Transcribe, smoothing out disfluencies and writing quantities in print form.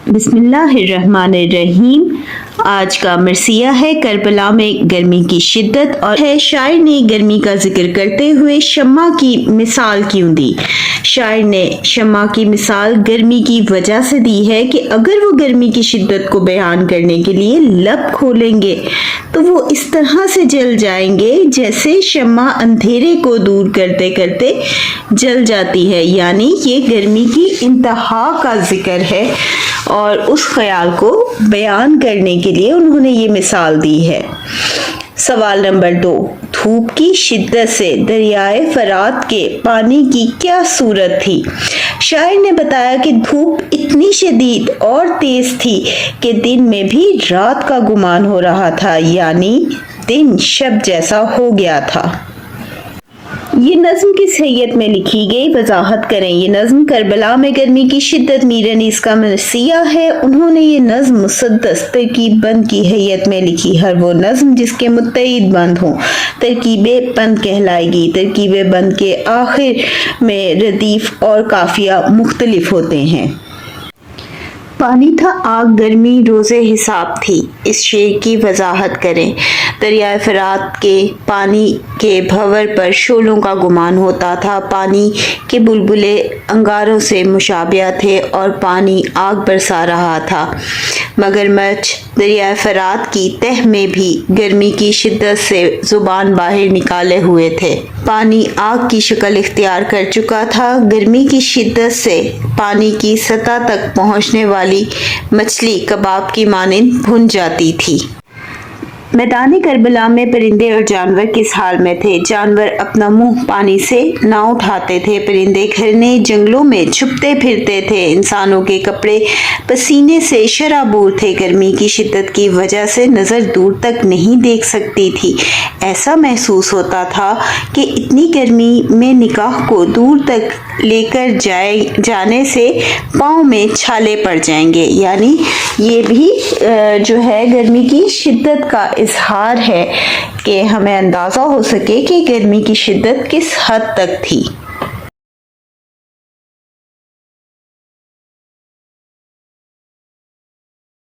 बिस्मिल्लाहिर्रहमानिर्रहीम। आज का मरसिया है करबला में गर्मी की शिद्दत, और है शायर ने गर्मी का जिक्र करते हुए शम्मा की मिसाल क्यों दी। शायर ने शम्मा की मिसाल गर्मी की वजह से दी है कि अगर वो गर्मी की शिद्दत को बयान करने के लिए लब खोलेंगे तो वो इस तरह से जल जाएंगे जैसे शम्मा अंधेरे को दूर करते करते जल जाती है। यानी ये गर्मी की इंतहा का जिक्र है और उस ख्याल को बयान करने के लिए उन्होंने ये मिसाल दी है। सवाल नंबर 2, धूप की शिद्दत से दरियाए फरात के पानी की क्या सूरत थी। शायर ने बताया कि धूप इतनी शदीद और तेज थी कि दिन में भी रात का गुमान हो रहा था, यानी दिन शब जैसा हो गया था। ये नज़्म किस हैयत में लिखी गई, वजाहत करें। ये नज़्म करबला में गर्मी की शिद्दत मीर अनीस का मरसिया है। उन्होंने ये नज़्म मुसद्दस तरकीब बंद की हैयत में लिखी। हर वो नज़्म जिसके मुत्तईद बंद हों तरकीब बंद कहलाएगी। तरकीब बंद के आखिर में रदीफ और काफिया मुख्तलिफ होते हैं। पानी था आग गर्मी रोज़े हिसाब थी। इस शेर की वजाहत करें। दरियाए फरात के पानी के भंवर पर शोलों का गुमान होता था। पानी के बुलबुले अंगारों से मुशाबिया थे और पानी आग बरसा रहा था। मगरमच्छ दरियाए फरात की तह में भी गर्मी की शिद्दत से जुबान बाहर निकाले हुए थे। पानी आग की शक्ल इख्तियार कर चुका था। गर्मी की शिद्दत से पानी की सतह तक पहुंचने वाली मछली कबाब की मानिंद भुन जाती थी। मैदानी करबला में परिंदे और जानवर किस हाल में थे। जानवर अपना मुंह पानी से ना उठाते थे। परिंदे घने जंगलों में छुपते फिरते थे। इंसानों के कपड़े पसीने से शराबूर थे। गर्मी की शिद्दत की वजह से नज़र दूर तक नहीं देख सकती थी। ऐसा महसूस होता था कि इतनी गर्मी में निगाह को दूर तक लेकर जाने से पाँव में छाले पड़ जाएंगे। यानी ये भी जो है गर्मी की शिद्दत का इजहार है कि हमें अंदाज़ा हो सके कि गर्मी की शिद्दत किस हद तक थी।